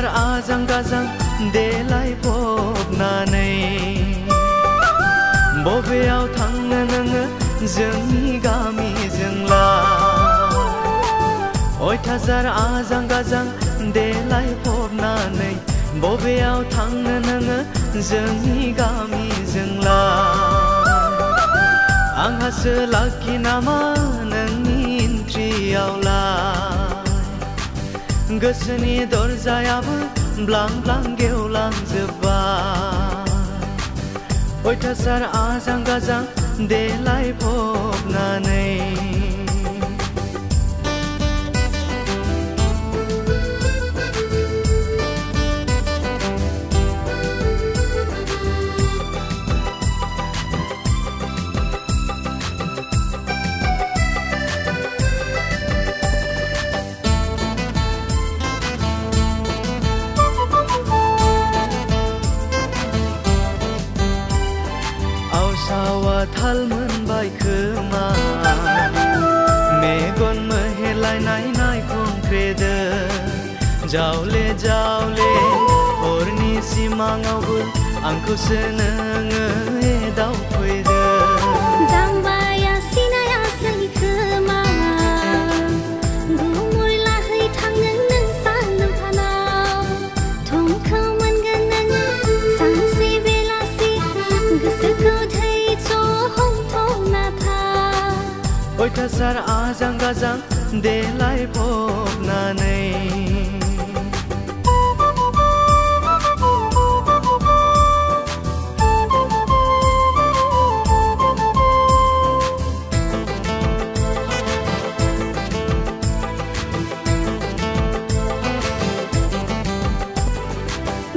अयथासार आजां गाजां देलायफबनानै बबेयाव थांनो नोङो जोंनि गामिजोंलाय अयथासार आजां गाजां देलायफबनानै बबेयाव थांनो नोङो जोंनि गामिजोंलाय आंहासो लाखि नामा नोंनि इन्ट्रियावलाय गोसोनि दरजायाबो ब्लां ब्लां गेवलांजोब्बाय अयथासार आजां गाजां देलायफबनानै थाल मोनबाय खोमा मेगन मोहेरलायनाय नायखंख्रेदो जावले जावले हरनि सिमाङावबो आंखौसो नोङो एदावफैदो जाम्बाया सिनायासै खोमा गुमुर लाहै थांनो नों सानदोंफानाव थंखौ मोनगोन नोङो सानसे बेलासि गोसोखौ अयथासार आजां गाजां देलायफबनानै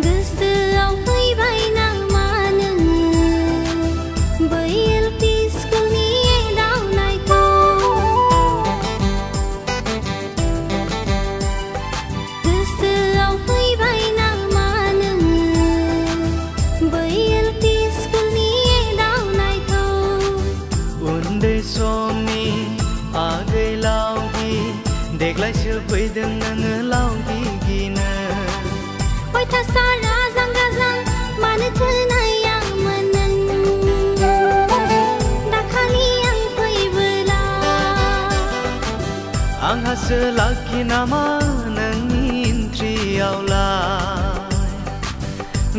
गोसोआव फैबाय नामा नोङो बै एलपि स्कुलनि एदावनायखौ गोसोआव फैबाय नामा नोङो बै एलपि स्कुलनि एदावनायखौ उन्दै समनि आगै लावगि देग्लायसो फैदों नोङो लावगि गिनो अयथासार आजां गाजां मानोथो नायामोन नों दाखालि आं फैबोला आंहासो लाखि नामा नोंनि इन्ट्रियावलाय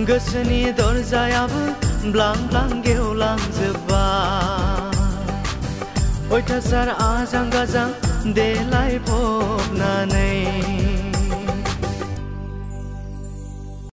गोसोनि दरजायाबो ब्लां ब्लां गेवलांजोब्बाय अयथासार आजां गाजां देलायफबनानै